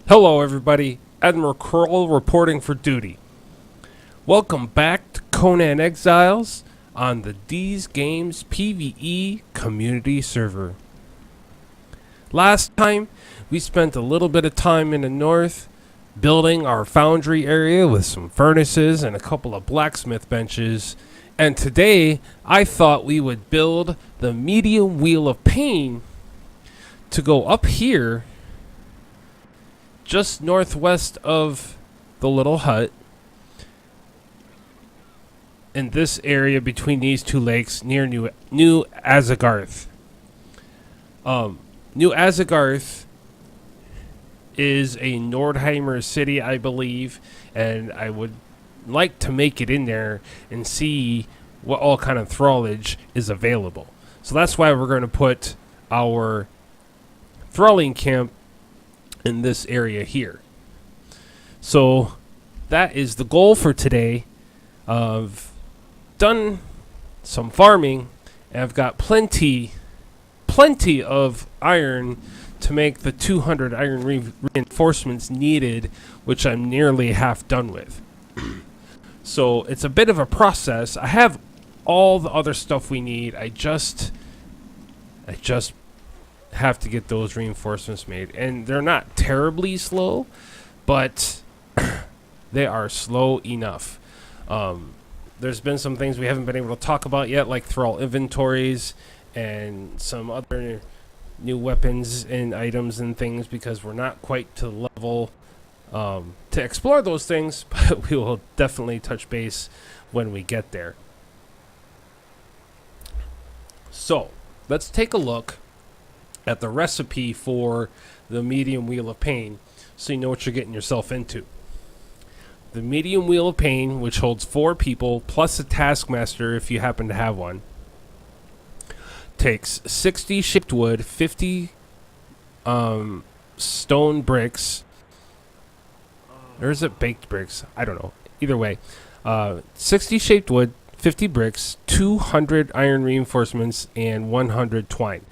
Hello everybody, AdmiralKrull reporting for duty. Welcome back to Conan Exiles on the Deez Games PvE community server. Last time, we spent a little bit of time in the north building our foundry area with some furnaces and a couple of blacksmith benches. And today, I thought we would build the medium wheel of pain to go up here just northwest of the little hut in this area between these two lakes near New Azagarth. New Azagarth is a Nordheimer city, I believe, and I would like to make it in there and see what all kind of thrallage is available. So that's why we're going to put our thralling camp in this area here. So that is the goal for today. I've done some farming and I've got plenty of iron to make the 200 iron reinforcements needed, which I'm nearly half done with. So it's a bit of a process. I have all the other stuff we need. I just have to get those reinforcements made, and they're not terribly slow, but they are slow enough. There's been some things we haven't been able to talk about yet, like thrall inventories and some other new weapons and items and things, because we're not quite to the level to explore those things, but we will definitely touch base when we get there. So let's take a look at the recipe for the medium wheel of pain so you know what you're getting yourself into. The medium wheel of pain, which holds 4 people plus a taskmaster if you happen to have one, takes 60 shaped wood, 50 stone bricks, or is it baked bricks? I don't know. Either way, 60 shaped wood, 50 bricks, 200 iron reinforcements, and 100 twine.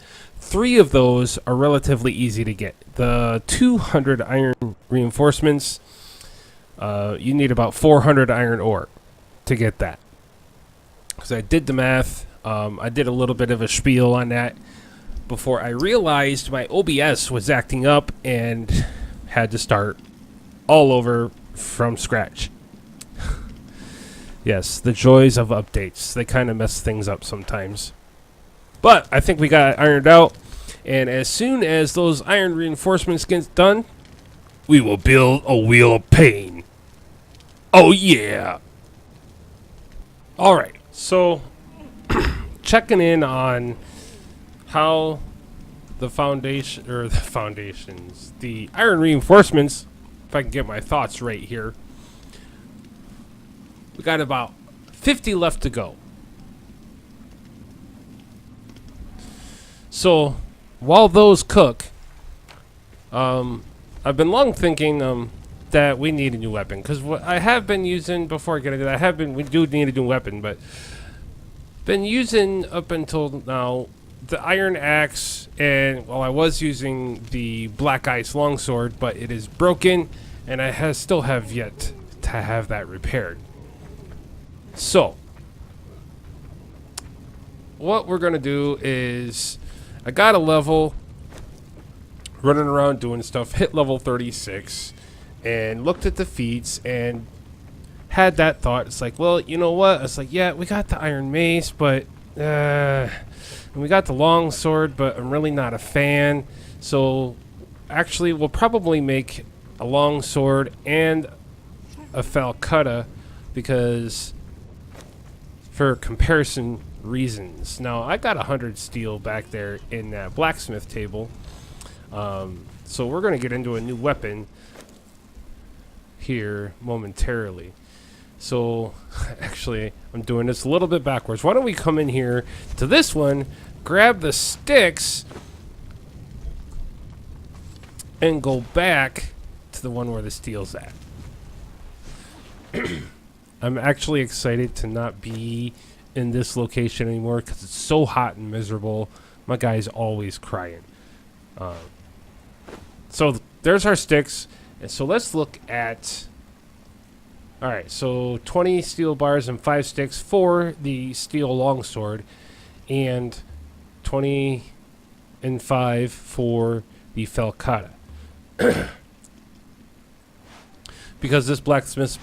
3 of those are relatively easy to get. The 200 iron reinforcements, you need about 400 iron ore to get that. Because I did the math. I did a little bit of a spiel on that before I realized my OBS was acting up and had to start all over from scratch. Yes, the joys of updates. They kind of mess things up sometimes. But I think we got it ironed out, and as soon as those iron reinforcements get done, we will build a wheel of pain. Oh yeah! Alright, so checking in on how the iron reinforcements, if I can get my thoughts right here, we got about 50 left to go. So, while those cook, I've been long thinking that we need a new weapon. Because what I have been using, before I get into that, we do need a new weapon, but been using up until now the iron axe, and I was using the black ice longsword, but it is broken, and I still have yet to have that repaired. So, what we're going to do is, I got a level, running around doing stuff, hit level 36, and looked at the feats, and had that thought. It's like, well, you know what? It's like, yeah, we got the iron mace, but, and we got the long sword, but I'm really not a fan. So, actually, we'll probably make a long sword and a falcata, because, for comparison reasons. Now, I got 100 steel back there in that blacksmith table, so we're going to get into a new weapon here momentarily. So actually, I'm doing this a little bit backwards. Why don't we come in here to this one, grab the sticks, and go back to the one where the steel's at. I'm actually excited to not be in this location anymore because it's so hot and miserable. My guy's always crying. So there's our sticks, And so let's look at... Alright, so 20 steel bars and 5 sticks for the steel longsword, and 20 and 5 for the falcata. Because this blacksmith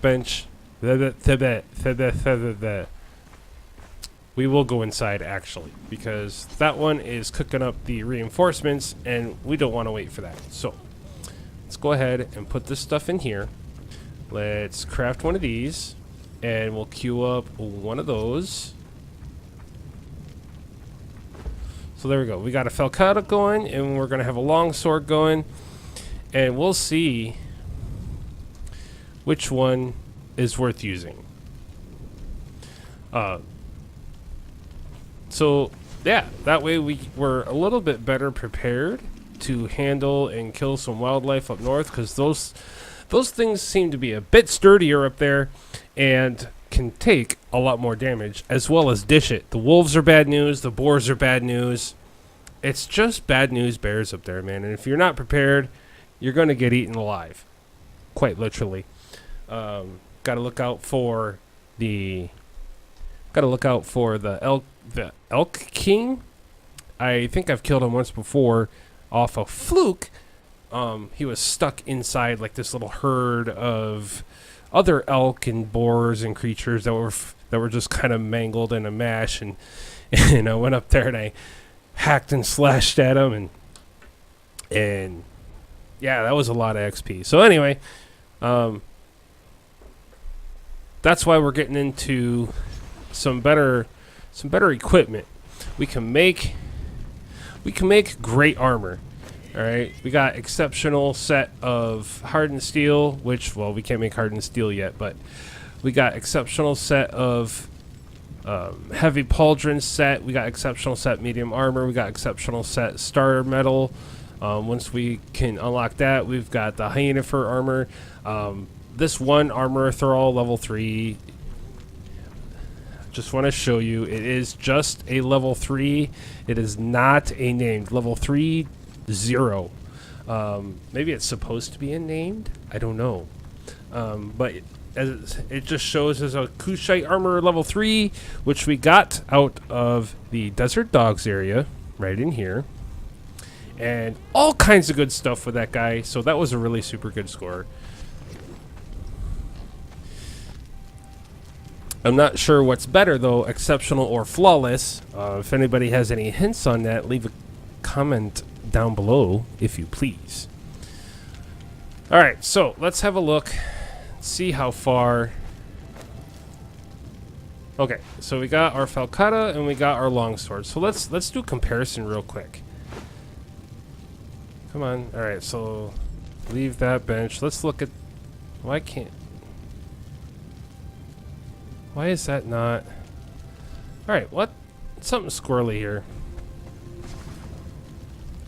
bench... We will go inside, actually, because that one is cooking up the reinforcements, and we don't want to wait for that. So, let's go ahead and put this stuff in here. Let's craft one of these, and we'll queue up one of those. So there we go. We got a falcata going, and we're going to have a longsword going, and we'll see which one is worth using. So, yeah, that way we're a little bit better prepared to handle and kill some wildlife up north, because those things seem to be a bit sturdier up there and can take a lot more damage, as well as dish it. The wolves are bad news, the boars are bad news. It's just bad news bears up there, man. And if you're not prepared, you're going to get eaten alive. Quite literally. Got to look out for the elk king. I think I've killed him once before off a fluke. He was stuck inside like this little herd of other elk and boars and creatures that were just kind of mangled in a mash, and I went up there and I hacked and slashed at him, and yeah, that was a lot of XP. So anyway, that's why we're getting into some better equipment. We can make great armor. All right, we got exceptional set of hardened steel, which, well, we can't make hardened steel yet, but we got exceptional set of heavy pauldron set. We got exceptional set medium armor. We got exceptional set star metal. Once we can unlock that, we've got the hyenifer armor. This one armor thrall level 3. Just want to show you, it is just a level 3. It is not a named level 3. 0. Maybe it's supposed to be a named. I don't know. But it just shows as a Kushite armor level 3, which we got out of the Desert Dogs area, right in here, and all kinds of good stuff with that guy. So that was a really super good score. I'm not sure what's better though, exceptional or flawless. If anybody has any hints on that, leave a comment down below, if you please. Alright, so let's have a look, see how far. Okay, so we got our falcata and we got our longsword. So let's do a comparison real quick. Come on. Alright, so leave that bench. Let's look at... Why is that not... Alright, what? Something squirrely here.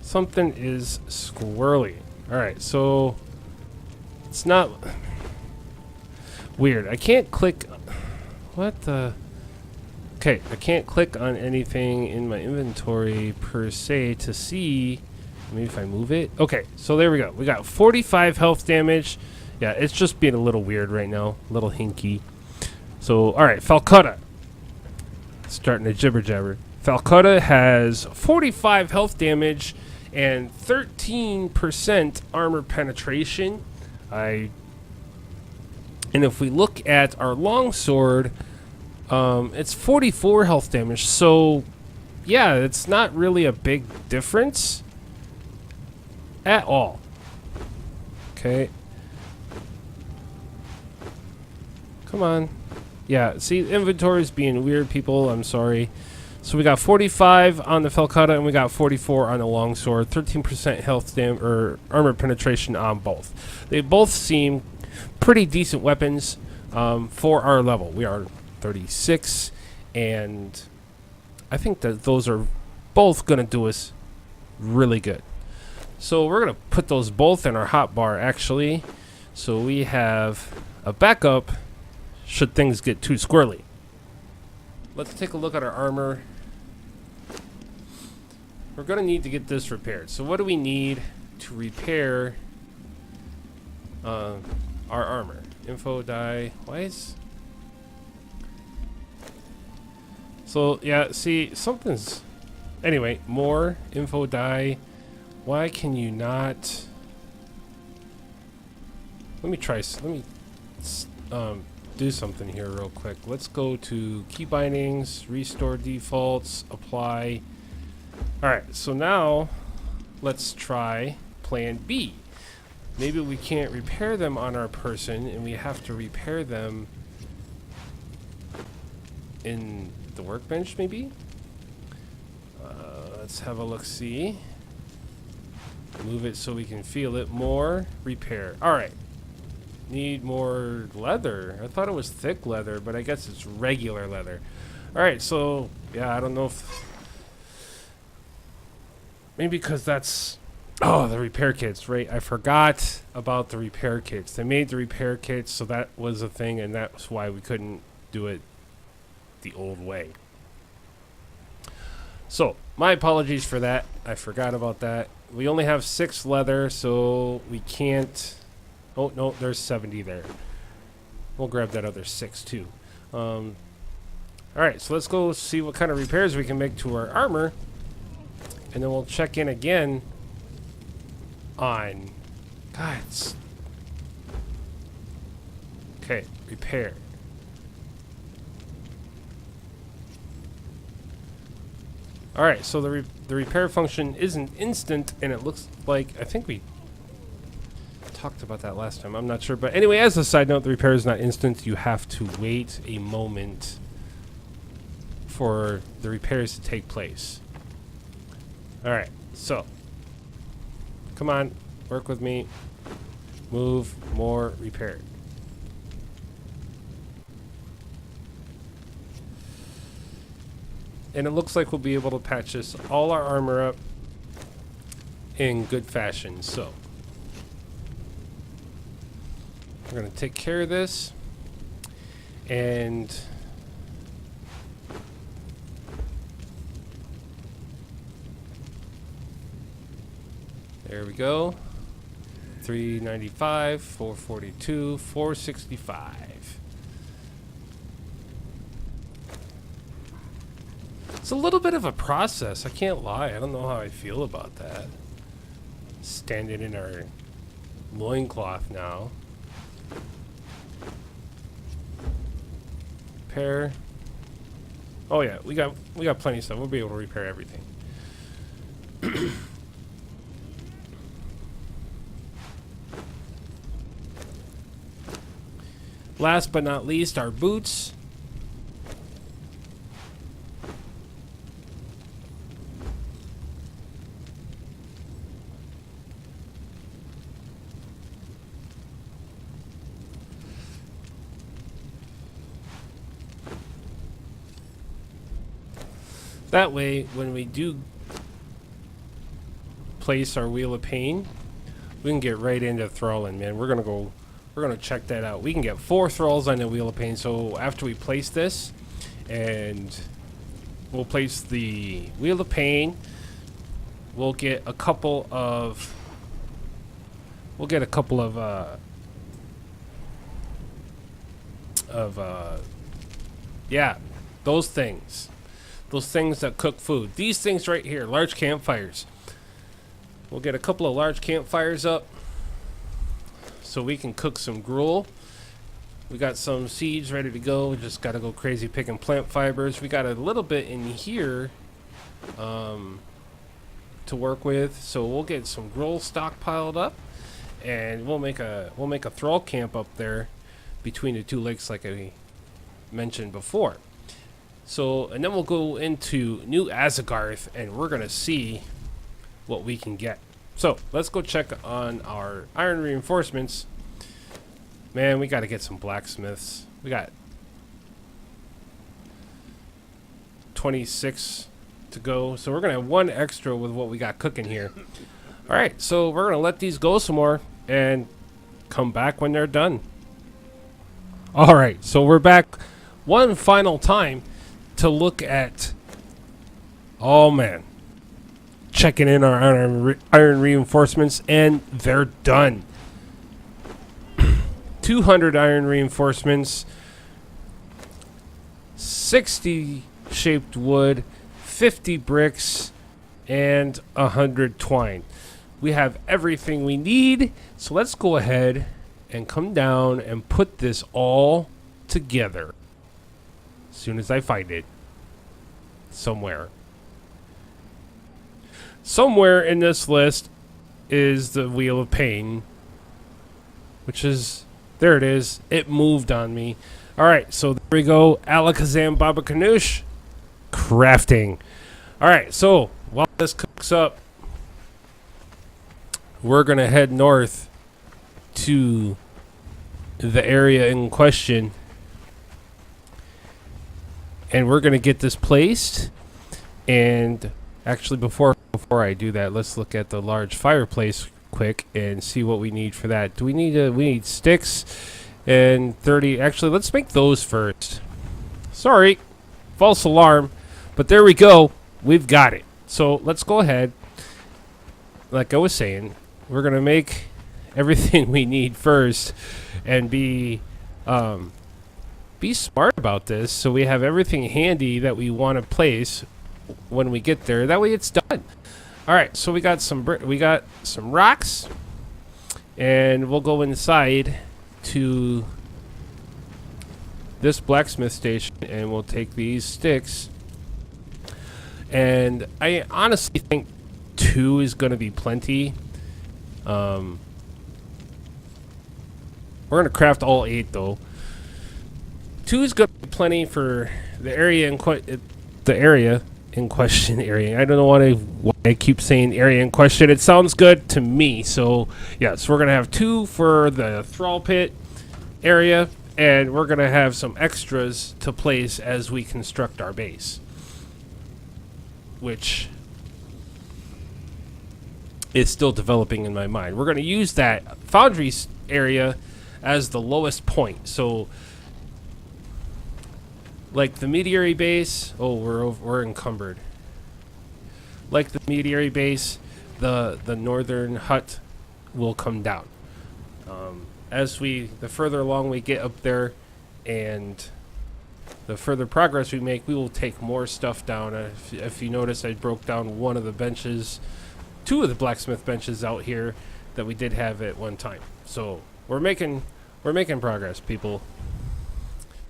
Something is squirrely. Alright, so it's not weird. I can't click. What the? Okay, I can't click on anything in my inventory per se to see. Maybe if I move it. Okay, so there we go. We got 45 health damage. Yeah, it's just being a little weird right now. A little hinky. So, alright, falcata. Starting to jibber jabber. Falcata has 45 health damage and 13% armor penetration. And if we look at our longsword, it's 44 health damage. So, yeah, it's not really a big difference at all. Okay. Come on. Yeah, see, inventory's being weird, people. I'm sorry. So we got 45 on the falcata and we got 44 on the longsword. 13% health or armor penetration on both. They both seem pretty decent weapons for our level. We are 36, and I think that those are both going to do us really good. So we're going to put those both in our hotbar, actually. So we have a backup should things get too squirrely. Let's take a look at our armor. We're going to need to get this repaired. So what do we need to repair our armor. Info die. Why is... So, yeah, see, something's... Anyway, more info die. Why can you not... Let me try... Let me do something here real quick. Let's go to key bindings, restore defaults, apply. Alright, so now let's try plan B. Maybe we can't repair them on our person and we have to repair them in the workbench maybe? Let's have a look-see. Move it so we can feel it more. Repair. Alright. Need more leather. I thought it was thick leather, but I guess it's regular leather. Alright, so, yeah, I don't know if... Maybe because that's... Oh, the repair kits, right? I forgot about the repair kits. They made the repair kits, so that was a thing, and that's why we couldn't do it the old way. So, my apologies for that. I forgot about that. We only have 6 leather, so we can't... Oh, no, there's 70 there. We'll grab that other 6, too. Alright, so let's go see what kind of repairs we can make to our armor. And then we'll check in again on... God, it's... Okay, repair. Alright, so the repair function isn't instant, and it looks like... I think we talked about that last time. I'm not sure. But anyway, as a side note, the repair is not instant. You have to wait a moment for the repairs to take place. Alright, so. Come on, work with me. Move, more, repair. And it looks like we'll be able to patch this all our armor up in good fashion. So we're going to take care of this, and there we go. 395, 442, 465. It's a little bit of a process, I can't lie. I don't know how I feel about that. Standing in our loincloth now. Repair. Oh yeah, we got plenty of stuff. We'll be able to repair everything. Last but not least, our boots. That way, when we do place our Wheel of Pain, we can get right into thralling, man. We're gonna check that out. We can get 4 thralls on the Wheel of Pain. So after we place this, and we'll place the Wheel of Pain, we'll get a couple of yeah, those things that cook food. These things right here, large campfires. We'll get a couple of large campfires up so we can cook some gruel. We got some seeds ready to go. We just got to go crazy picking plant fibers. We got a little bit in here to work with, so we'll get some gruel stockpiled up, and we'll make a thrall camp up there between the 2 lakes like I mentioned before. So, and then we'll go into New Azagarth, and we're gonna see what we can get. So let's go check on our iron reinforcements. Man, we got to get some blacksmiths. We got 26 to go, so we're gonna have 1 extra with what we got cooking here. All right, so we're gonna let these go some more and come back when they're done. All right, so we're back one final time to look at, oh man, checking in our iron reinforcements, and they're done. 200 iron reinforcements, 60 shaped wood, 50 bricks, and 100 twine. We have everything we need, so let's go ahead and come down and put this all together as soon as I find it somewhere. Somewhere in this list is the Wheel of Pain, which is, there it is. It moved on me. All right, so there we go. Alakazam Baba Ganoush, crafting. All right, so while this cooks up, we're going to head north to the area in question, and we're going to get this placed. And actually, before I do that, let's look at the large fireplace quick and see what we need for that. We need sticks and 30. Actually, let's make those first. Sorry, false alarm, but there we go. We've got it. So let's go ahead. Like I was saying, we're gonna make everything we need first and be smart about this, so we have everything handy that we want to place when we get there. That way it's done. All right, so we got some rocks, and we'll go inside to this blacksmith station, and we'll take these sticks. And I honestly think 2 is going to be plenty. We're going to craft all 8 though. 2 is going to be plenty for the area in question. I don't know why I keep saying area in question. It sounds good to me. So yes, we're going to have 2 for the Thrall Pit area, and we're going to have some extras to place as we construct our base, which is still developing in my mind. We're going to use that foundry area as the lowest point. So like the meteorary base, oh, we're encumbered. Like the meteorary base, the northern hut will come down. The further along we get up there, and the further progress we make, we will take more stuff down. If you notice, I broke down one of the benches, 2 of the blacksmith benches out here that we did have at one time. So we're making progress, people.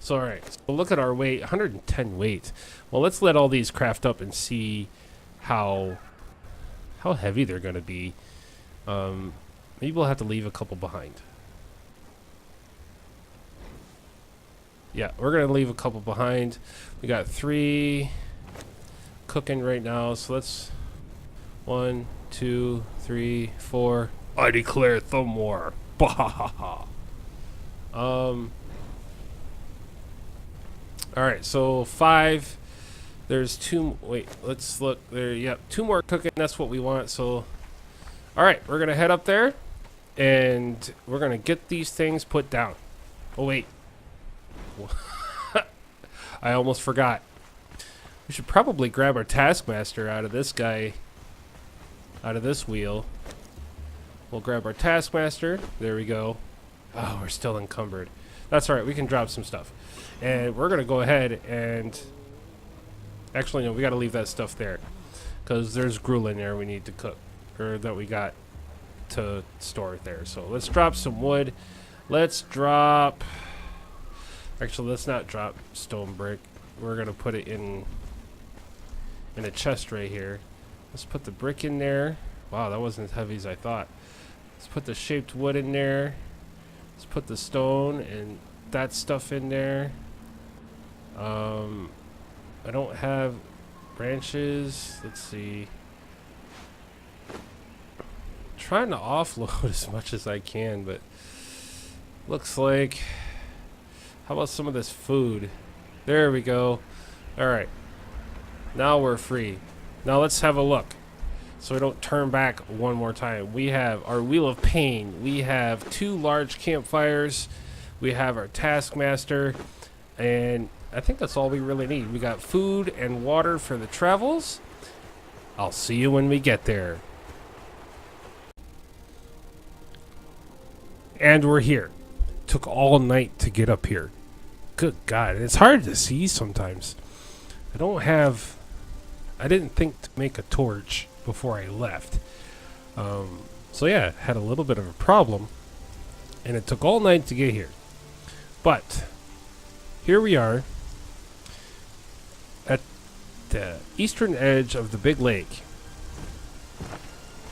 So all right, so look at our weight, 110 weight. Well, let's let all these craft up and see how heavy they're going to be. Maybe we'll have to leave a couple behind. Yeah, we're going to leave a couple behind. We got 3 cooking right now, so let's 1, 2, 3, 4. I declare thumb war. All right, so 5. There's 2. Wait, let's look there. Yep, 2 more cooking. That's what we want. So, all right, we're gonna head up there, and we're gonna get these things put down. Oh wait, I almost forgot. We should probably grab our taskmaster out of this guy, out of this wheel. We'll grab our taskmaster. There we go. Oh, we're still encumbered. That's all right. We can drop some stuff. And we're going to go ahead and... Actually, no, we got to leave that stuff there, because there's gruel in there we need to cook, or that we got to store there. So let's drop some wood. Let's drop... Actually, let's not drop stone brick. We're going to put it in a chest right here. Let's put the brick in there. Wow, that wasn't as heavy as I thought. Let's put the shaped wood in there. Let's put the stone and that stuff in there. I don't have branches. Let's see. Trying to offload as much as I can, but looks like... How about some of this food? There we go. All right. Now we're free. Now let's have a look, so we don't turn back one more time. We have our Wheel of Pain. We have 2 large campfires. We have our Taskmaster. And I think that's all we really need. We got food and water for the travels. I'll see you when we get there. And we're here. took all night to get up here. Good God, it's hard to see sometimes. I didn't think to make a torch before I left. So yeah, had a little bit of a problem, and it took all night to get here. But here we are at the eastern edge of the big lake.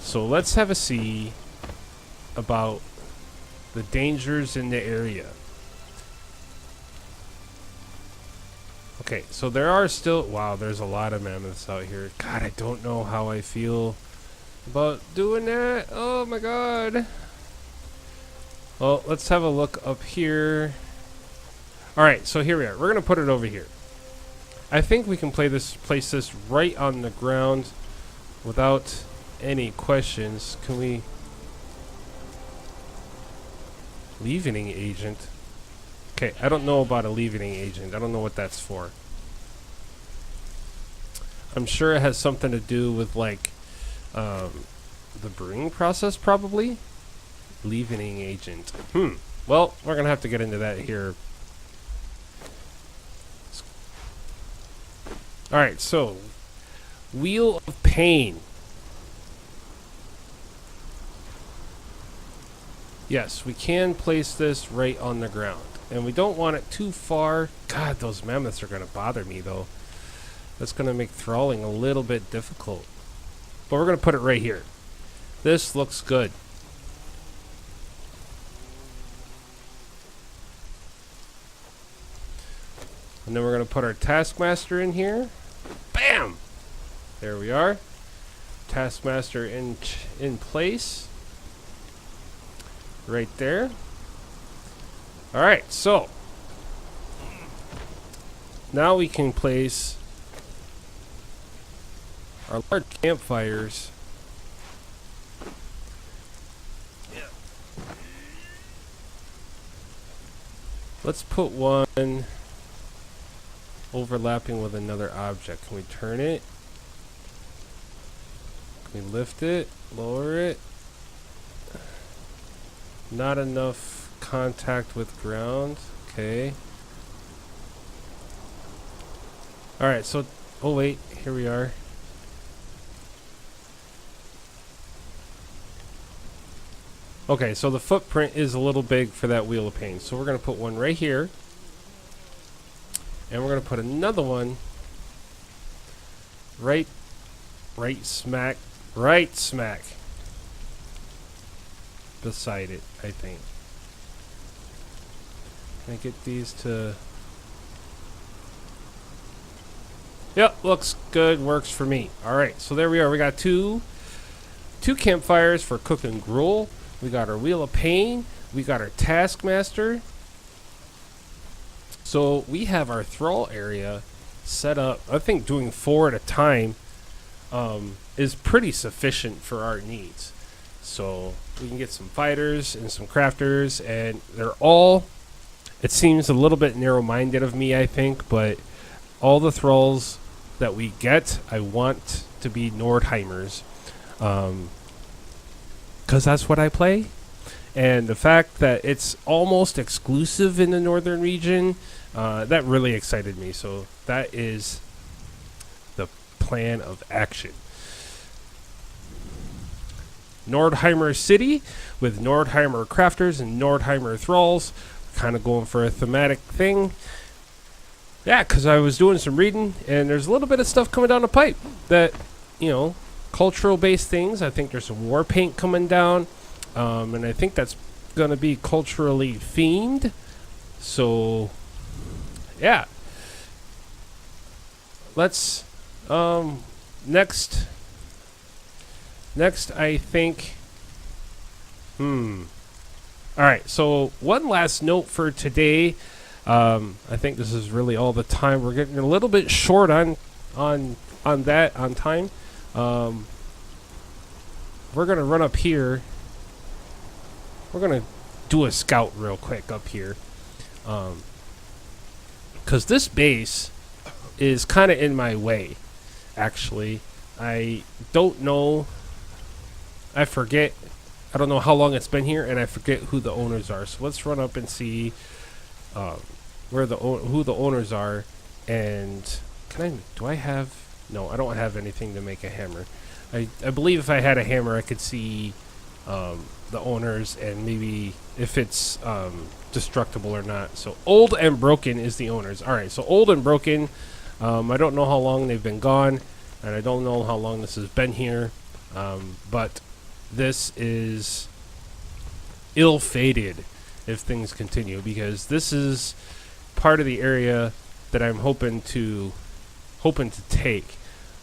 So let's have a see about the dangers in the area. Okay, so there are still... Wow, there's a lot of mammoths out here. God, I don't know how I feel about doing that. Oh my God. Well, let's have a look up here. Alright, so here we are. We're going to put it over here. I think we can place this right on the ground without any questions. Can we... Leavening agent. Okay, I don't know about a leavening agent. I don't know what that's for. I'm sure it has something to do with, like, the brewing process, probably. Leavening agent. Well, we're going to have to get into that here. Alright, so, Wheel of Pain. Yes, we can place this right on the ground. And we don't want it too far. God, those mammoths are going to bother me, though. That's going to make thralling a little bit difficult. But we're going to put it right here. This looks good. And then we're going to put our Taskmaster in here. Bam! There we are. Taskmaster in place. Right there. Alright, so now we can place our large campfires. Let's put one overlapping with another object. Can we turn it? Can we lift it? Lower it? Not enough contact with ground. Okay. Alright, so... Oh, wait. Here we are. Okay, so the footprint is a little big for that Wheel of Pain. So we're going to put one right here. And we're going to put another one right smack beside it, I think. Can I get these to... Yep, looks good, works for me. Alright, so there we are. We got two campfires for cooking gruel. We got our Wheel of Pain. We got our Taskmaster. So we have our thrall area set up. I think doing 4 at a time is pretty sufficient for our needs. So we can get some fighters and some crafters, and they're all... It seems a little bit narrow-minded of me, I think, but all the thralls that we get, I want to be Nordheimers. Because that's what I play. And the fact that it's almost exclusive in the northern region, that really excited me. So that is the plan of action. Nordheimer City with Nordheimer crafters and Nordheimer thralls. Kind of going for a thematic thing. Yeah, because I was doing some reading, and there's a little bit of stuff coming down the pipe that, you know, cultural-based things. I think there's some war paint coming down, and I think that's going to be culturally themed. So, yeah. Let's, next, I think, Alright, so one last note for today. I think this is really all the time. We're getting a little bit short on time. We're going to run up here. We're going to do a scout real quick up here. Because this base is kind of in my way, actually. I don't know. I forget I don't know how long it's been here, and I forget who the owners are. So let's run up and see who the owners are. And do I have? No, I don't have anything to make a hammer. I believe if I had a hammer, I could see the owners and maybe if it's destructible or not. So old and broken is the owners. All right, so old and broken. I don't know how long they've been gone, and I don't know how long this has been here. But this is ill-fated if things continue, because this is part of the area that I'm hoping to take.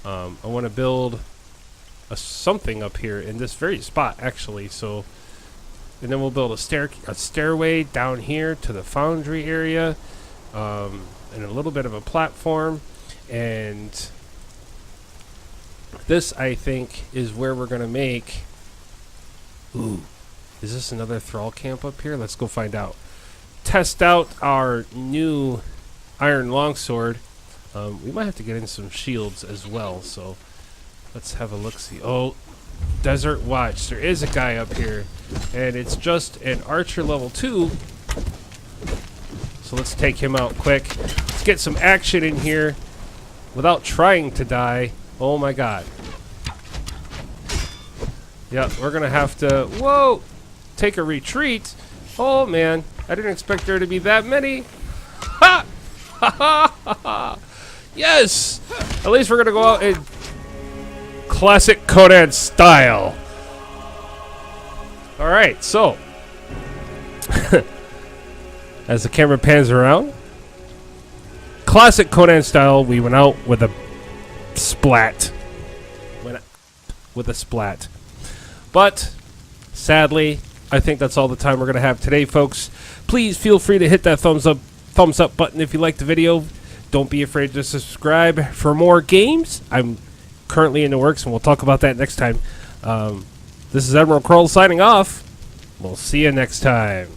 I want to build something up here in this very spot, actually. So, and then we'll build a stairway down here to the foundry area, and a little bit of a platform. And this, I think, is where we're gonna make. Ooh, is this another thrall camp up here? Let's go find out. Test out our new iron longsword. We might have to get in some shields as well, so let's have a look-see. Oh, Desert Watch. There is a guy up here, and it's just an archer level 2. So let's take him out quick. Let's get some action in here without trying to die. Oh my god. Yeah, we're going to have to, whoa, take a retreat. Oh man, I didn't expect there to be that many. Ha! Ha ha ha ha! Yes! At least we're gonna go out in classic Conan style. Alright, so as the camera pans around, classic Conan style, we went out with a splat. But sadly, I think that's all the time we're gonna have today, folks. Please feel free to hit that thumbs up button if you liked the video. Don't be afraid to subscribe for more games. I'm currently in the works, and we'll talk about that next time. This is AdmiralKrull signing off. We'll see you next time.